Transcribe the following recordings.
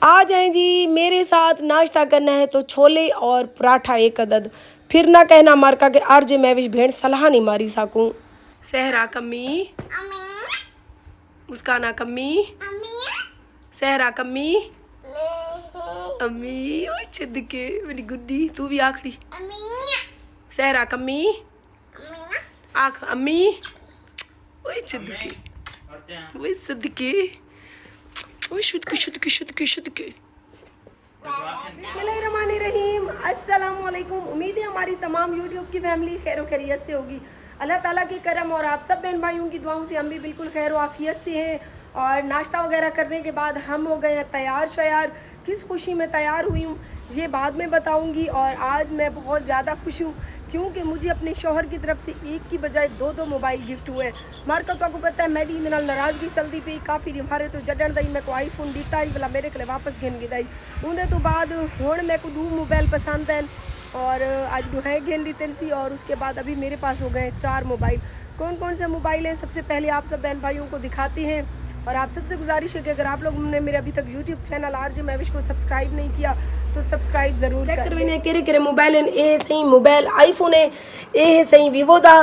आ जाएं जी, मेरे साथ नाश्ता करना है तो छोले और पराठा एक अदद। फिर ना कहना मारका के आरजे महविश भेड़ सलाह नहीं मारी साकूं। सहरा कम्मी, मुस्काना कम्मी, सहरा कम्मी, अम्मी ओए छिद के मेरी गुड्डी तू भी आखड़ी। सहरा कम्मी, आख अम्मी ओए छिद के, ओए सिद के, ओए शुद्ध के। बिस्मिल्लाहिर्रहमानिर्रहीम, अस्सलाम वालेकुम। उम्मीद है हमारी तमाम यूट्यूब की फैमिली खैर खैरियत से होगी। अल्लाह ताला के करम और आप सब बहन भाइयों की दुआओं से हम भी बिल्कुल खैर आफियत से हैं। और नाश्ता वगैरह करने के बाद हम हो गए हैं तैयार शयार। किस खुशी में तैयार हुई हूँ ये बाद में बताऊँगी। और आज मैं बहुत ज़्यादा खुश हूँ क्योंकि मुझे अपने शौहर की तरफ से एक की बजाय दो मोबाइल गिफ्ट हुए। मार्का तो आपको पता है मेरी इन नाराज़गी चलती पई काफ़ी रिमारे तो जडन दई मैं को आईफोन दिता ही भला मेरे को वापस घेन गिदाई उन्हें तो बाद हुण मैं को 2 मोबाइल पसंद हैं और आज दुहें घेन दी सी। और उसके बाद अभी मेरे पास हो गए 4 मोबाइल। कौन कौन से मोबाइल हैं सबसे पहले आप सब बहन भाइयों को दिखाते हैं। और आप सबसे गुजारिश है कि अगर आप लोगों ने मेरे अभी तक यूट्यूब चैनल आरजे महविश को सब्सक्राइब नहीं किया तो सब्सक्राइब जरूर करें। केरे मोबाइल ए सही मोबाइल आईफोन है, ए सही वीवो दा,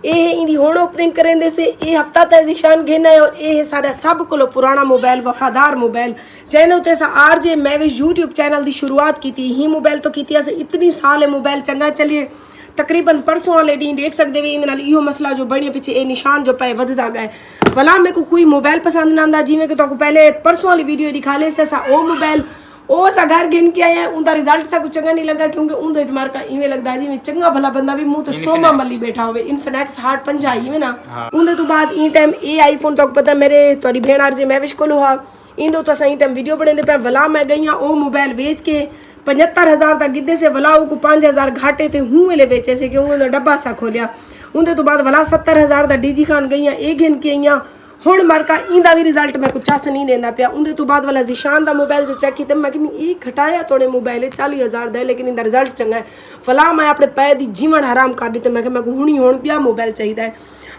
ए इंदी हुण ओपनिंग करेंदे से ए हफ्ता तक निशान घेना है। और ए साडा सब को पुराना मोबाइल वफादार मोबाइल जैसे उत्ते सा आरजे महविश यूट्यूब चैनल की शुरुआत की थी। ही मोबाइल तो की अस इतनी साल है मोबाइल चंगा चलिए तकरीबन परसों वाले डी देख सकते वे इन इो मसला जो बने पिछे ए निशान जो पे वधदा गए। भला मेरे को कोई मोबाइल पसंद ना आंदा जिमें कि तो पहले परसों वाली वीडियो दिखा ले सा ओ मोबाइल ओ सा घर गिन के आया उनका रिजल्ट सा कुछ चंगा नहीं लगा क्योंकि उनके मार का इवें लगता जिमें चंगा भला बंदा भी मुंह तो सोमा मली बैठा होवे। इनफिनिक्स हार्ट 5 आई में ना उनके तो बाद ई टाइम ए आईफोन तो पता मेरे थोड़ी भेण आरजे महविश को हुआ इंदो तो सही टाइम वीडियो बने पे भला मैं गई ओ मोबाइल बेच के 75,000 तक गिद्दे से भला को 5,000 घाटे थे हूँ वेले बेचे से क्यों डब्बा सा खोलिया उनके तो बाद भला 70,000 का डीजी खान गई ए गिन के आई हुण मरका इंदा भी रिजल्ट मैं कुछ चस नहीं देंदा पिया। उनके तो बाद वाला जिशान का मोबाइल जो चेक किया मैं कि घटाया थोड़े मोबाइल 40,000 का लेकिन इंदा रिजल्ट चंगा है। भला मैं अपने पैर की जीवन हराम कर दी तो मैं हुणी हुण पिया मोबाइल चाहिए।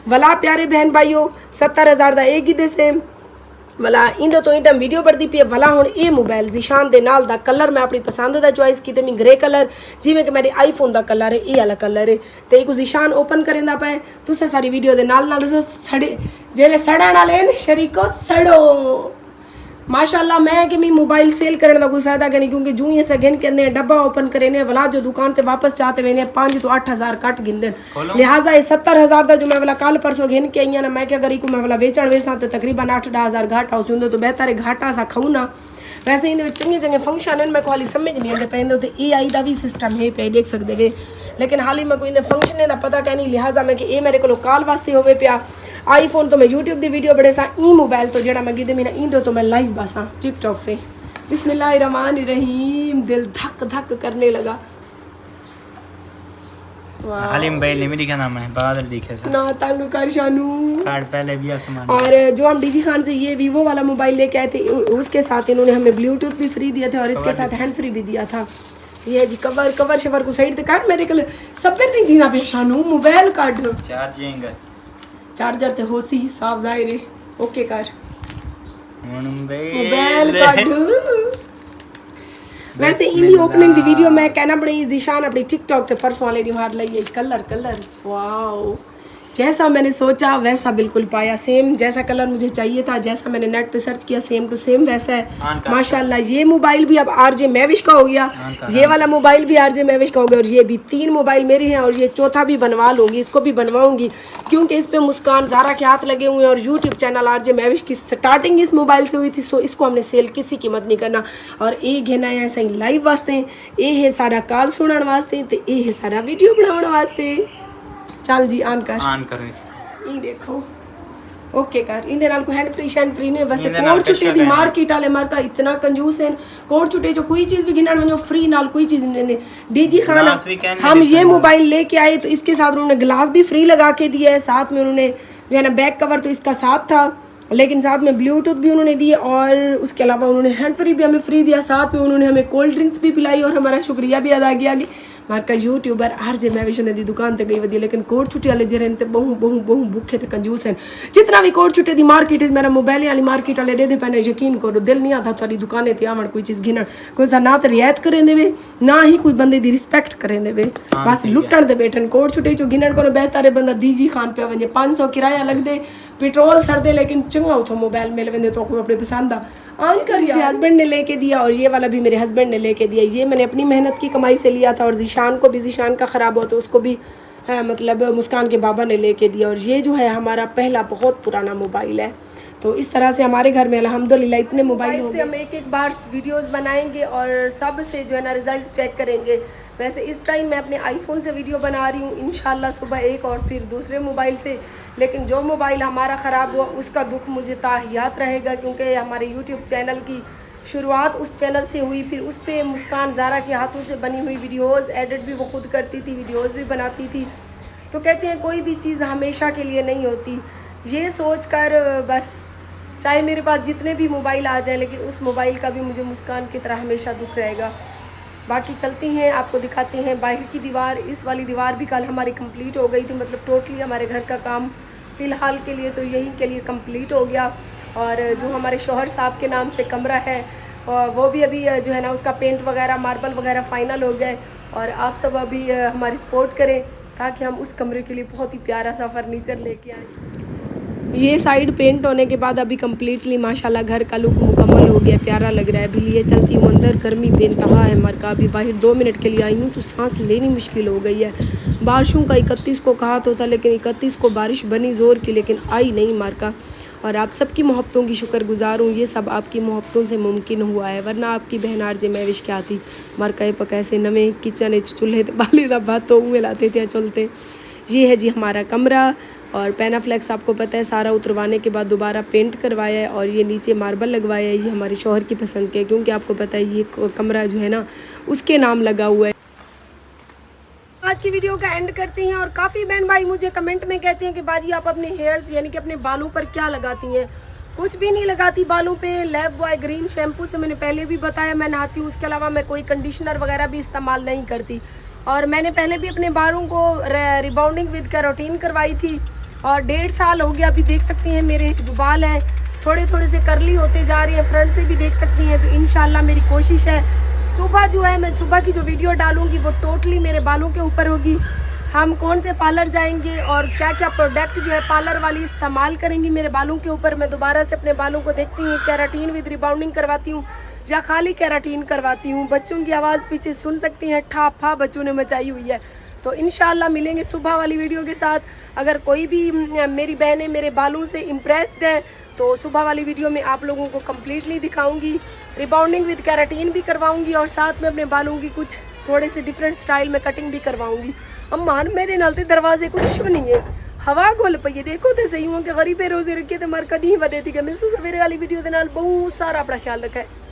भला प्यारे बहन भाइयों 70,000 का एक गिद्दे से भला इंदो तो टाइम वीडियो बढ़ती पी है। भला हुण ये मोबाइल जिशान दे नाल दा कलर मैं अपनी पसंद का चॉइस की मैं ग्रे कलर जिमें कि मेरे आईफोन का कलर है ये वाला कलर है तो एक जिशान ओपन करेंदा पे तुसें सारी वीडियो दे नाल सड़े जेले सड़न वाले शरीको सड़ो माशाल्लाह। मैं कि मोबाइल सेल करने का कोई फायदा नहीं क्योंकि जूं ही ऐसा गिन के डब्बा ओपन करें भला जो दुकान से वापस चाहते वे 5 तो 8,000 कट गिनते लिहाजा ये 70,000 का जो मैं वाला कल परसों गिन के आई ना मैं क्या करी को मैं वाला बेचण वेसा तो तकरीबन 8-10,000 घाटा हो तो बेहतर है घाटा सा खाऊँ ना। वैसे इन चंगे चंगे फंक्शन हैं मैं को हाली समझ नहीं आते पे तो ए आई का भी सिस्टम है पे देख सकते वे लेकिन हाली मैं कोई फंक्शन का पता क्या नहीं लिहाजा मैं कि ये मेरे को कॉल वास्ते होवे पिया। आईफोन तो मैं यूट्यूब की वीडियो बड़े सा ई मोबाइल तो जरा मैं गिदे मेरा इंदो तो मैं लाइव बसा टिकटॉक पे। बिस्मिल्लाहिर्रहमानिर्रहीम दिल धक धक करने लगा। हलीम भाई ने मेरी क्या नाम है बादल दिखे सा ना तंग कर शानू कार्ड पहले भी आसमान। और जो हम डीजी खान से ये वीवो वाला मोबाइल लेके आए थे उसके साथ इन्होंने हमें ब्लूटूथ भी फ्री दिया था और इसके साथ हैंड फ्री भी दिया था। ये जी कवर शवर को साइड कर मेरे को सब नहीं दीना पे शानू मोबाइल कार्ड चार्जर ते होसी साफ जाहिर है ओके कर मोबाइल कार्ड। वैसे इंदी ओपनिंग दी वीडियो मैं कहना बड़ी जिशान अपनी टिकटॉक पे परसों वाले मार ली कलर वाओ जैसा मैंने सोचा वैसा बिल्कुल पाया सेम जैसा कलर मुझे चाहिए था जैसा मैंने नेट पे सर्च किया सेम टू सेम वैसा है माशाल्लाह। ये मोबाइल भी अब आरजे महविश का हो गया, ये वाला मोबाइल भी आरजे महविश का हो गया और ये भी 3 मोबाइल मेरे हैं और ये चौथा भी बनवा लूँगी इसको भी बनवाऊँगी क्योंकि इस पे मुस्कान ज़ारा के हाथ लगे हुए हैं और यूट्यूब चैनल आरजे महविश की स्टार्टिंग इस मोबाइल से हुई थी सो इसको हमने सेल किसी कीमत नहीं करना। और ये घेना है ऐसा ही लाइव वास्ते ये है सारा कॉल सुनने वास्ते तो ये है सारा वीडियो बनाने वास्ते। चल जी ऑन कर ये देखो ओके कर इंदे नाल को हैंड फ्री ने वैसे कोड छुट्टे दी मार्केट वाले मार्का इतना कंजूस हैं कोड छुट्टे जो कोई चीज भी गिनन वनो फ्री नाल कोई चीज नहीं देंगे। डीजी खान हम ये मोबाइल लेके आए तो इसके साथ उन्होंने ग्लास भी फ्री लगा के दिया है साथ में उन्होंने जो है ना बैक कवर तो इसका साथ था लेकिन साथ में ब्लूटूथ भी उन्होंने दिए और उसके अलावा उन्होंने हैंड फ्री भी हमें फ्री दिया साथ में उन्होंने हमें कोल्ड ड्रिंक्स भी पिलाई और हमारा शुक्रिया भी अदा किया कि मारका यूट्यूबर हर जे मैं विशने दी दुकान ते गई वदी लेकिन कोट छुट्टी वाले जे रहते बहु बहु बहु भूखे ते कंजूस हैं जितना भी कोट छुट्टे दी मार्केट है मेरा मोबाइल वाली मार्केट वाले दे दे पैने यकीन करो दिल नहीं आता थारी दुकाने ते आवण कोई चीज़ गिनण कोई सा ना तो रियायत करें देवे ना ही कोई बंदे दी रिस्पेक्ट करें देवे बस लुटण दे बैठन कोट छुट्टे जो गिनण को बेहतर है बंदा दीजी खान पे वने 500 किराया लग दे पेट्रोल सड़ दे लेकिन चंगा उठो मोबाइल मिल वेंदे तो को अपने पसंद आन कर ये हस्बैंड ने लेके दिया और ये वाला भी मेरे हस्बैंड ने लेके दिया ये मैंने अपनी मेहनत की कमाई से लिया था और जीशान को भी जीशान का ख़राब हुआ तो उसको भी मतलब मुस्कान के बाबा ने लेके दिया और ये जो है हमारा पहला बहुत पुराना मोबाइल है। तो इस तरह से हमारे घर में अल्हम्दुलिल्लाह इतने मोबाइल से हम एक बार वीडियोस बनाएंगे और सब से जो है ना रिज़ल्ट चेक करेंगे। वैसे इस टाइम मैं अपने आईफोन से वीडियो बना रही हूँ इंशाल्लाह सुबह एक और फिर दूसरे मोबाइल से, लेकिन जो मोबाइल हमारा ख़राब हुआ उसका दुख मुझे ताहियात रहेगा क्योंकि हमारे यूट्यूब चैनल की शुरुआत उस चैनल से हुई। फिर उस पर मुस्कान ज़ारा के हाथों से बनी हुई वीडियोज़ एडिट भी वो खुद करती थी, वीडियोज़ भी बनाती थी। तो कहते हैं कोई भी चीज़ हमेशा के लिए नहीं होती, ये सोच कर बस चाहे मेरे पास जितने भी मोबाइल आ जाए लेकिन उस मोबाइल का भी मुझे मुस्कान की तरह हमेशा दुख रहेगा। बाकी चलती हैं आपको दिखाते हैं बाहर की दीवार। इस वाली दीवार भी कल हमारी कंप्लीट हो गई थी, मतलब टोटली हमारे घर का काम फ़िलहाल के लिए तो यही के लिए कंप्लीट हो गया। और जो हमारे शौहर साहब के नाम से कमरा है वो भी अभी जो है ना उसका पेंट वगैरह मार्बल वगैरह फ़ाइनल हो गए और आप सब अभी हमारी सपोर्ट करें ताकि हम उस कमरे के लिए बहुत ही प्यारा सा फर्नीचर लेके आए। ये साइड पेंट होने के बाद अभी कम्प्लीटली माशाल्लाह घर का लुक मुकम्मल हो गया, प्यारा लग रहा है। अभी लिए चलती हूँ अंदर, गर्मी बेनतहा है मरका। अभी बाहर 2 मिनट के लिए आई हूँ तो सांस लेनी मुश्किल हो गई है। बारिशों का 31 को कहा तो था लेकिन 31 को बारिश बनी ज़ोर की लेकिन आई नहीं मरका। और आप सबकी मोहब्बतों की शुक्रगुजार हूँ, ये सब आपकी मोहब्बतों से मुमकिन हुआ है, वरना आपकी बहन आरजे महविश क्या थी मरका पका ऐसे नवे किचन चूल्हे बाली दा बात तो उए लाते थे चलते। ये है जी हमारा कमरा और पैनाफ्लेक्स आपको पता है सारा उतरवाने के बाद दोबारा पेंट करवाया है और ये नीचे मार्बल लगवाया है। ये हमारे शौहर की पसंद के क्योंकि आपको पता है ये कमरा जो है ना उसके नाम लगा हुआ है। आज की वीडियो का एंड करते हैं और काफ़ी बहन भाई मुझे कमेंट में कहते हैं कि बाजी आप अपने हेयर्स यानी कि अपने बालों पर क्या लगाती हैं। कुछ भी नहीं लगाती बालों पे, लैब बॉय ग्रीन शैम्पू से मैंने पहले भी बताया मैं नहाती हूँ, उसके अलावा मैं कोई कंडीशनर वगैरह भी इस्तेमाल नहीं करती। और मैंने पहले भी अपने बालों को रिबाउंडिंग विद कैरोटीन करवाई थी और 1.5 साल हो गया। अभी देख सकती हैं मेरे जो बाल हैं थोड़े थोड़े से करली होते जा रही हैं, फ्रंट से भी देख सकती हैं। तो इंशाल्लाह मेरी कोशिश है सुबह जो है मैं सुबह की जो वीडियो डालूंगी वो टोटली मेरे बालों के ऊपर होगी। हम कौन से पार्लर जाएंगे और क्या क्या प्रोडक्ट जो है पार्लर वाली इस्तेमाल करेंगी मेरे बालों के ऊपर। मैं दोबारा से अपने बालों को देखती हूँ कैराटीन विद रिबाउंडिंग करवाती हूँ या खाली कैराटीन करवाती हूँ। बच्चों की आवाज़ पीछे सुन सकती हैं, ठाफा बच्चों ने मचाई हुई है। तो इंशाल्लाह मिलेंगे सुबह वाली वीडियो के साथ। अगर कोई भी मेरी बहनें मेरे बालों से इम्प्रेस्ड है तो सुबह वाली वीडियो में आप लोगों को कम्प्लीटली दिखाऊंगी, रिबाउंडिंग विद कैराटीन भी करवाऊंगी और साथ में अपने बालों की कुछ थोड़े से डिफरेंट स्टाइल में कटिंग भी करवाऊंगी। अम्मान मेरे नाल ते दरवाजे को दुश्मनी है, हवा घुल पई है देखो तो सही हूँ कि गरीबे रोजे रखे तो मर कहीं बने थी। मिलसूँ सवेरे वाली वीडियो के नाल बहुत सारा अपना ख्याल रखा है।